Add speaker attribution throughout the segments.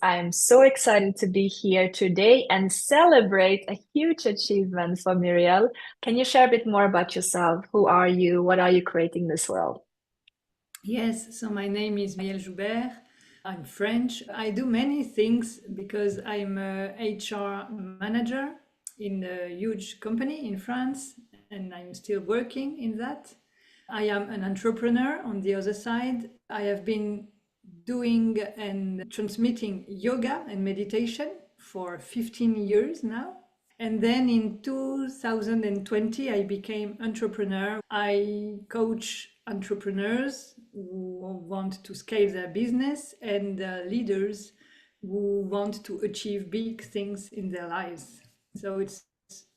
Speaker 1: I'm so excited to be here today and celebrate a huge achievement for Muriel. Can you share a bit more about yourself? Who are you? What are you creating in this world?
Speaker 2: Yes, so my name is Muriel Joubert. I'm French. I do many things because I'm a HR manager in a huge company in France, and I'm still working in that. I am an entrepreneur on the other side. I have been doing and transmitting yoga and meditation for 15 years now. And then in 2020, I became entrepreneur. I coach entrepreneurs who want to scale their business and leaders who want to achieve big things in their lives. So it's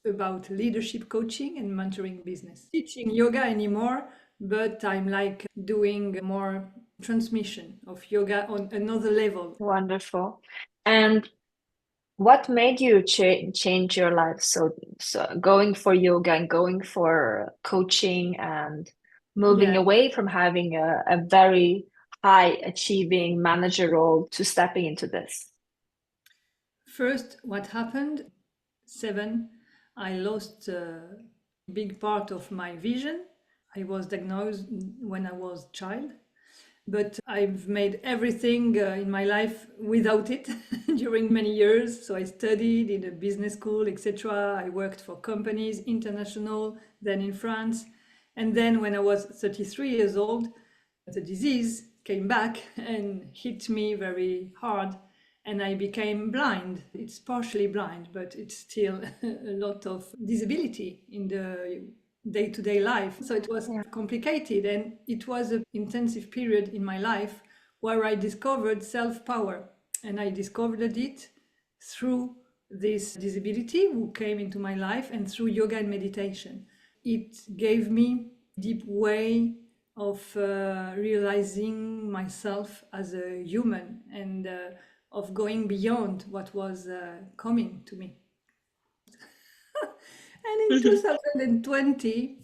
Speaker 2: about leadership coaching and mentoring business. Teaching yoga anymore, but I'm like doing more transmission of yoga on another level.
Speaker 1: Wonderful. And what made you change your life? So going for yoga and going for coaching and moving
Speaker 2: Yeah.
Speaker 1: away from having a very high achieving manager role to stepping into this.
Speaker 2: First, what happened? Seven, I lost a big part of my vision. I was diagnosed when I was child, but I've made everything in my life without it during many years. So I studied in a business school, etc. I worked for companies, international, then in France. And then when I was 33 years old, the disease came back and hit me very hard and I became blind. It's partially blind, but it's still a lot of disability in the day-to-day life. So it was
Speaker 1: Yeah.
Speaker 2: complicated and it was an intensive period in my life where I discovered self-power and I discovered it through this disability who came into my life and through yoga and meditation. It gave me deep way of realizing myself as a human and of going beyond what was coming to me. And in 2020,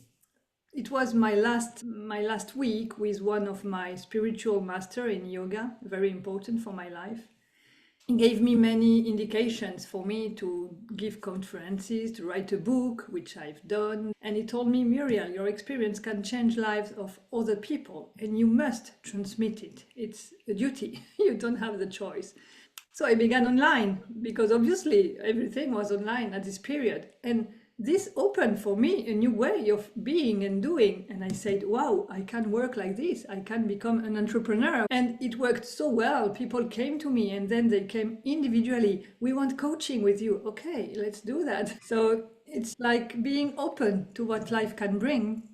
Speaker 2: it was my last week with one of my spiritual master in yoga, very important for my life. He gave me many indications for me to give conferences, to write a book, which I've done. And he told me, Muriel, your experience can change lives of other people and you must transmit it. It's a duty. You don't have the choice. So I began online because obviously everything was online at this period. And this opened for me a new way of being and doing. And I said, wow, I can work like this. I can become an entrepreneur. And it worked so well. People came to me and then they came individually. We want coaching with you. Okay, let's do that. So it's like being open to what life can bring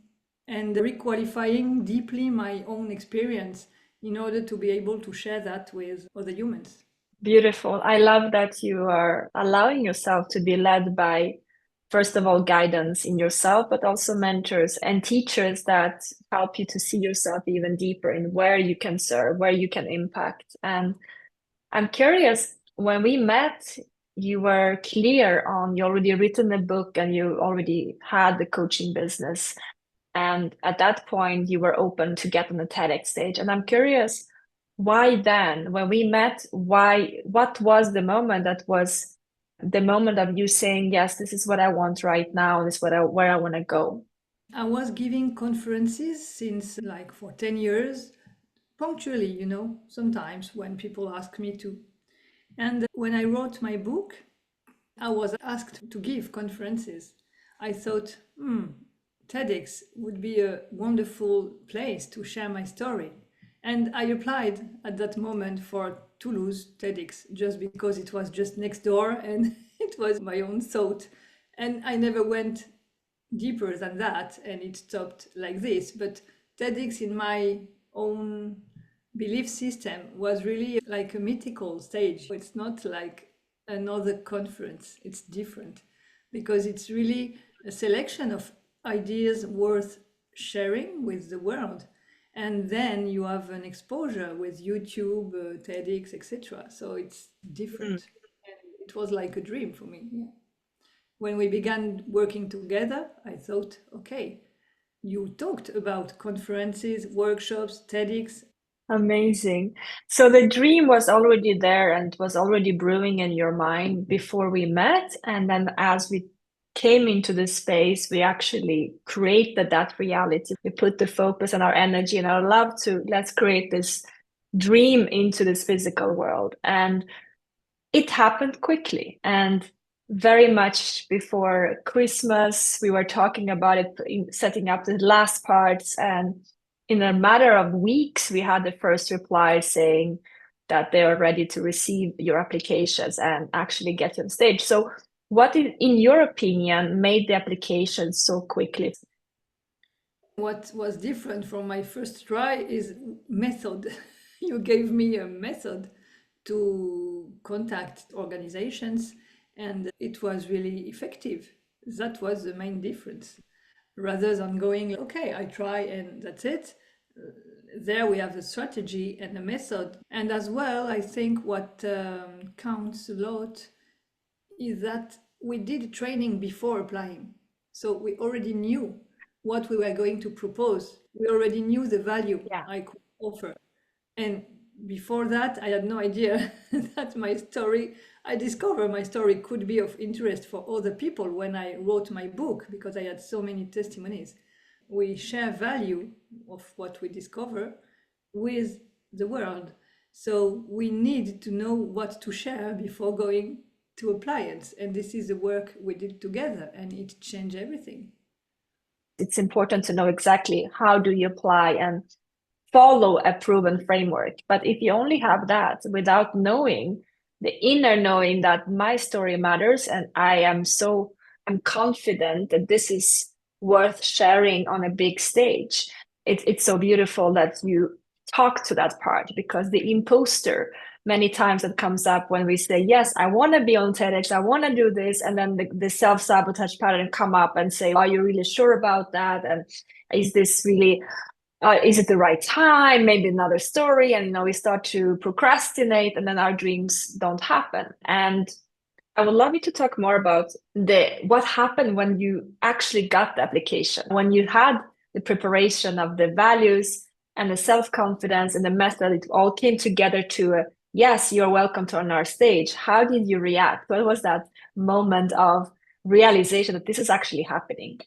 Speaker 2: and requalifying deeply my own experience in order to be able to share that with other humans.
Speaker 1: Beautiful. I love that you are allowing yourself to be led by, first of all, guidance in yourself, but also mentors and teachers that help you to see yourself even deeper in where you can serve, where you can impact. And I'm curious, when we met, you were clear on you already written a book and you already had the coaching business. And at that point, you were open to get on the TEDx stage. And I'm curious, why then? When we met, what was the moment that was the moment of you saying, yes, this is what I want right now, this is where I want to go?
Speaker 2: I was giving conferences since like for 10 years, punctually, sometimes when people ask me to. And when I wrote my book, I was asked to give conferences. I thought, TEDx would be a wonderful place to share my story. And I applied at that moment for Toulouse TEDx just because it was just next door and it was my own thought. And I never went deeper than that and it stopped like this. But TEDx, in my own belief system, was really like a mythical stage. It's not like another conference, it's different because it's really a selection of ideas worth sharing with the world. And then you have an exposure with YouTube, TEDx, etc. So it's
Speaker 1: Mm.
Speaker 2: different. And it was like a dream for me. Yeah. When we began working together, I thought, okay, you talked about conferences, workshops, TEDx.
Speaker 1: Amazing. So the dream was already there and was already brewing in your mind before we met. And then as we came into this space, we actually created that reality. We put the focus and our energy and our love to let's create this dream into this physical world. And it happened quickly. And very much before Christmas, we were talking about it, setting up the last parts. And in a matter of weeks, we had the first reply saying that they are ready to receive your applications and actually get you on stage. So, what, in your opinion, made the application so quickly?
Speaker 2: What was different from my first try is method. You gave me a method to contact organizations, and it was really effective. That was the main difference. Rather than going, okay, I try and that's it. There we have a strategy and a method. And as well, I think what counts a lot is that we did training before applying. So we already knew what we were going to propose. We already knew the value
Speaker 1: Yeah.
Speaker 2: I could offer. And before that, I had no idea that my story, I discovered my story could be of interest for other people when I wrote my book because I had so many testimonies. We share value of what we discover with the world. So we need to know what to share before going to apply it. And this is the work we did together, and it changed everything.
Speaker 1: It's important to know exactly how do you apply and follow a proven framework. But if you only have that without knowing the inner knowing that my story matters and I'm confident that this is worth sharing on a big stage, it's so beautiful that you talk to that part because the imposter many times it comes up when we say, yes, I want to be on TEDx, I want to do this. And then the self-sabotage pattern come up and say, are you really sure about that? And is this really is it the right time? Maybe another story. And, we start to procrastinate and then our dreams don't happen. And I would love you to talk more about what happened when you actually got the application, when you had the preparation of the values and the self-confidence and the method, it all came together to yes, you're welcome to on our stage. How did you react? What was that moment of realization that this is actually happening?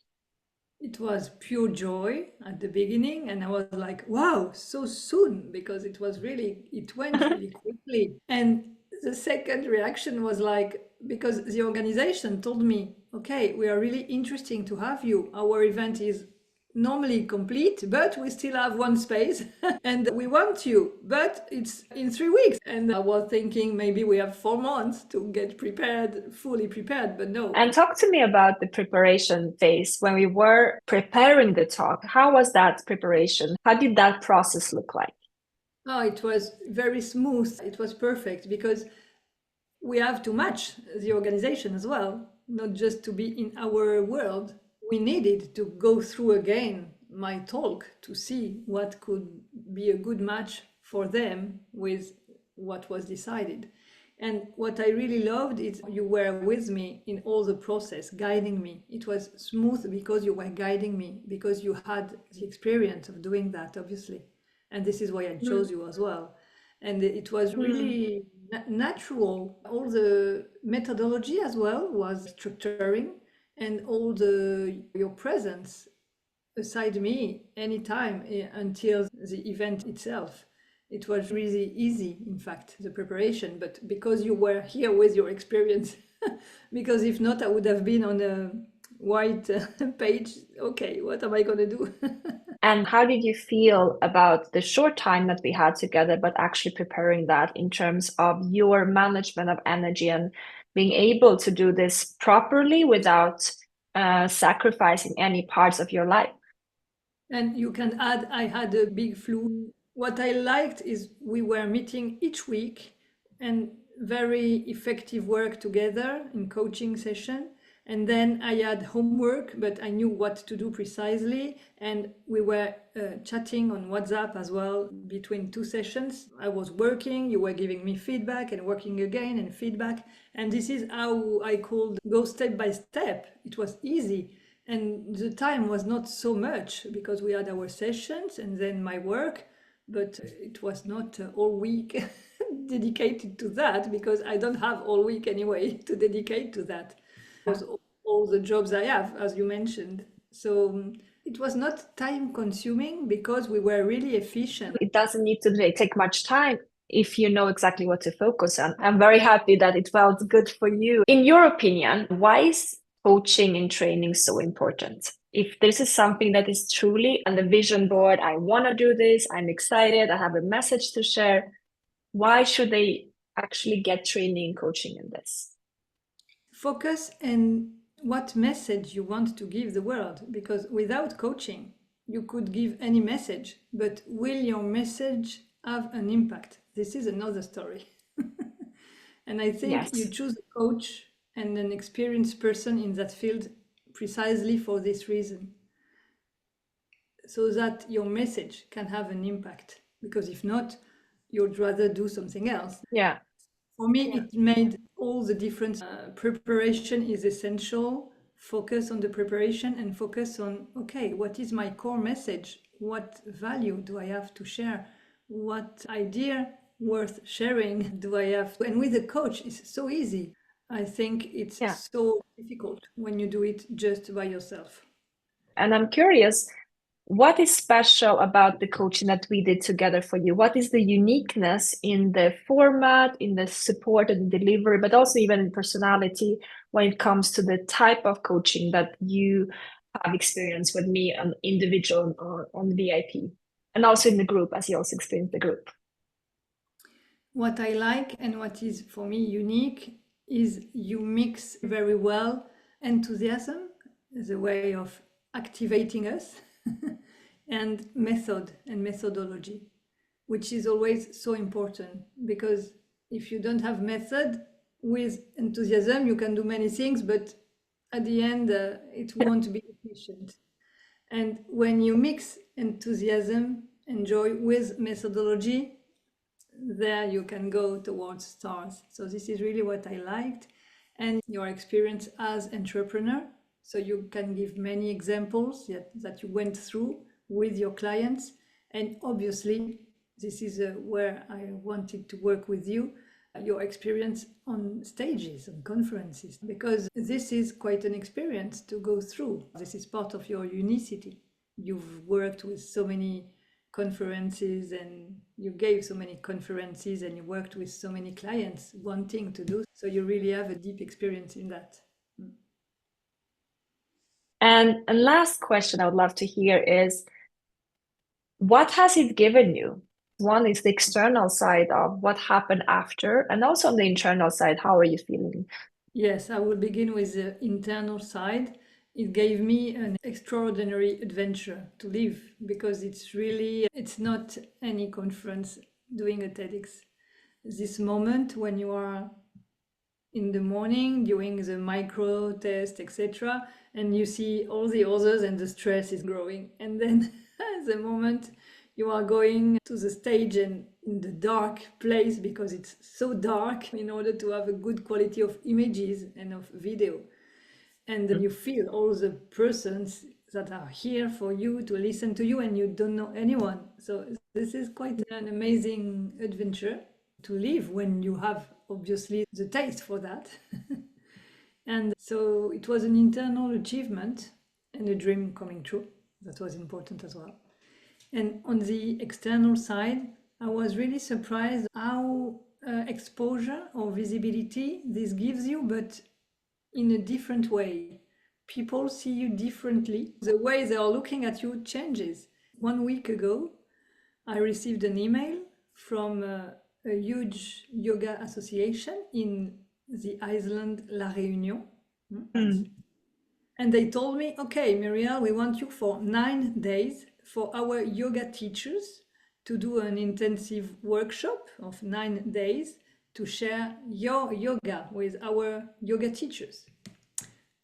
Speaker 2: It was pure joy at the beginning, and I was like, wow, so soon, because it went really quickly. And the second reaction was like, because the organization told me, okay, we are really interesting to have you. Our event is normally complete, but we still have one space and we want you, but it's in 3 weeks. And I was thinking maybe we have 4 months to get prepared, fully prepared, but no.
Speaker 1: And talk to me about the preparation phase when we were preparing the talk. How was that preparation? How did that process look like?
Speaker 2: Oh, it was very smooth. It was perfect because we have to match the organization as well, not just to be in our world. We needed to go through again my talk to see what could be a good match for them with what was decided. And what I really loved is you were with me in all the process, guiding me. It was smooth because you were guiding me, because you had the experience of doing that, obviously. And this is why I chose you as well. And it was
Speaker 1: Mm.
Speaker 2: really natural. All the methodology as well was structuring, and all the your presence beside me anytime until the event itself. It was really easy, in fact, the preparation, but because you were here with your experience, because if not, I would have been on a white page. Okay, what am I going to do?
Speaker 1: And how did you feel about the short time that we had together, but actually preparing that in terms of your management of energy and being able to do this properly without sacrificing any parts of your life?
Speaker 2: And you can add, I had a big flu. What I liked is we were meeting each week and very effective work together in coaching session. And then I had homework, but I knew what to do precisely. And we were chatting on WhatsApp as well between two sessions. I was working, you were giving me feedback and working again and feedback. And this is how I could go step by step. It was easy. And the time was not so much because we had our sessions and then my work, but it was not all week dedicated to that, because I don't have all week anyway to dedicate to that. It was all the jobs I have, as you mentioned. So it was not time consuming because we were really efficient.
Speaker 1: It doesn't need to take much time if you know exactly what to focus on. I'm very happy that it felt good for you. In your opinion, why is coaching and training so important? If this is something that is truly on the vision board, I want to do this, I'm excited, I have a message to share, why should they actually get training and coaching in this?
Speaker 2: Focus on what message you want to give the world, because without coaching, you could give any message, but will your message have an impact? This is another story. And I think you
Speaker 1: Yes.
Speaker 2: choose a coach and an experienced person in that field precisely for this reason, so that your message can have an impact. Because if not, you'd rather do something else.
Speaker 1: Yeah.
Speaker 2: For me, it made all the difference. Preparation is essential. Focus on the preparation and focus on, okay, what is my core message? What value do I have to share? What idea worth sharing do I have? And with a coach, it's so easy. I think it's
Speaker 1: Yeah.
Speaker 2: so difficult when you do it just by yourself.
Speaker 1: And I'm curious, what is special about the coaching that we did together for you? What is the uniqueness in the format, in the support and delivery, but also even in personality when it comes to the type of coaching that you have experienced with me on individual or on VIP, and also in the group, as you also experienced the group?
Speaker 2: What I like and what is for me unique is you mix very well enthusiasm as a way of activating us and method and methodology, which is always so important, because if you don't have method with enthusiasm, you can do many things, but at the end, it won't be efficient. And when you mix enthusiasm and joy with methodology, there you can go towards stars. So this is really what I liked. And your experience as entrepreneur, so you can give many examples that you went through with your clients. And obviously, this is where I wanted to work with you, your experience on stages, on conferences, because this is quite an experience to go through. This is part of your unicity. You've worked with so many conferences and you gave so many conferences and you worked with so many clients wanting to do, so you really have a deep experience in that.
Speaker 1: And a last question I would love to hear is, what has it given you? One is the external side of what happened after, and also on the internal side, how are you feeling?
Speaker 2: Yes, I will begin with the internal side. It gave me an extraordinary adventure to live, because it's not any conference doing a TEDx. This moment when you are in the morning doing the micro test, etc., and you see all the others and the stress is growing. And then the moment you are going to the stage and in the dark place, because it's so dark, in order to have a good quality of images and of video. And then you feel all the persons that are here for you to listen to you and you don't know anyone. So this is quite an amazing adventure to live when you have obviously the taste for that. And so it was an internal achievement and a dream coming true. That was important as well. And on the external side, I was really surprised how exposure or visibility this gives you, but in a different way. People see you differently. The way they are looking at you changes. 1 week ago, I received an email from a huge yoga association in the island La Réunion. And they told me, okay, Muriel, we want you for 9 days for our yoga teachers to do an intensive workshop of 9 days to share your yoga with our yoga teachers.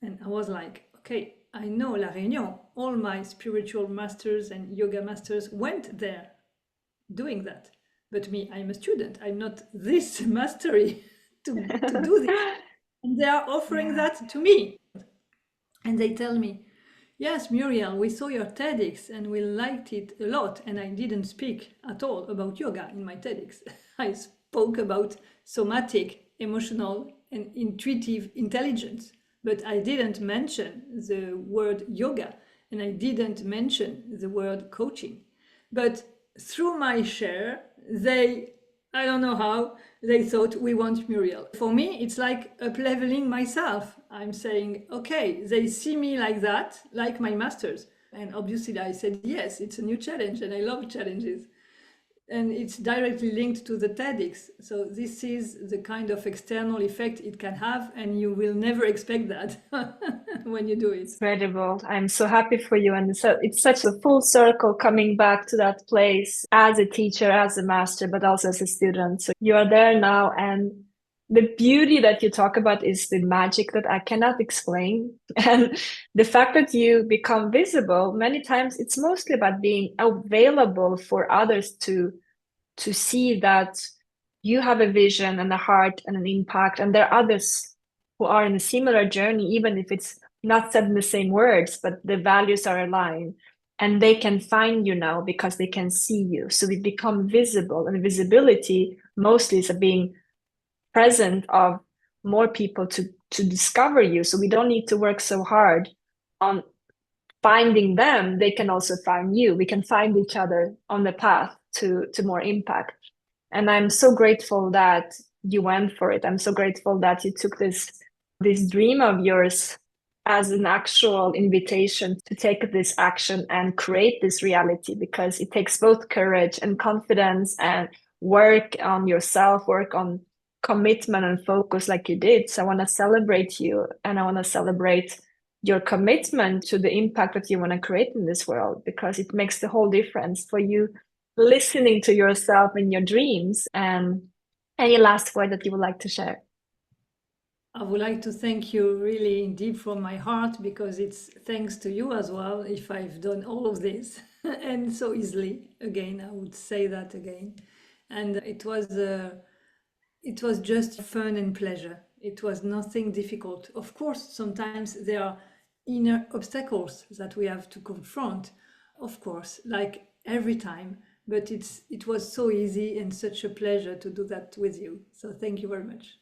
Speaker 2: And I was like, okay, I know La Réunion. All my spiritual masters and yoga masters went there doing that. But me, I'm a student. I'm not this mastery to do this. And they are offering that to me. And they tell me, Yes, Muriel, we saw your TEDx and we liked it a lot. And I didn't speak at all about yoga in my TEDx. I spoke about somatic, emotional, and intuitive intelligence. But I didn't mention the word yoga and I didn't mention the word coaching. But through my share, I don't know how, they thought we want Muriel. For me, it's like up leveling myself. I'm saying, okay, they see me like that, like my masters. And obviously, I said, yes, it's a new challenge, and I love challenges. And it's directly linked to the TEDx. So, this is the kind of external effect it can have, and you will never expect that when you do it.
Speaker 1: Incredible. I'm so happy for you. And so it's such a full circle coming back to that place as a teacher, as a master, but also as a student. So you are there now. And the beauty that you talk about is the magic that I cannot explain. And the fact that you become visible, many times it's mostly about being available for others to see that you have a vision and a heart and an impact, and there are others who are in a similar journey, even if it's not said in the same words, but the values are aligned. And they can find you now because they can see you. So we become visible, and visibility mostly is a being present of more people to discover you. So we don't need to work so hard on finding them. They can also find you. We can find each other on the path to more impact. And I'm so grateful that you went for it. I'm so grateful that you took this dream of yours as an actual invitation to take this action and create this reality, because it takes both courage and confidence and work on yourself, work on commitment and focus like you did. So I want to celebrate you, and I want to celebrate your commitment to the impact that you want to create in this world, because it makes the whole difference for you listening to yourself and your dreams. And any last word that you would like to share?
Speaker 2: I would like to thank you really deep from my heart, because it's thanks to you as well if I've done all of this and so easily. Again, I would say that again. And it was just fun and pleasure. It was nothing difficult. Of course, sometimes there are inner obstacles that we have to confront, of course, like every time. But it was so easy and such a pleasure to do that with you. So thank you very much.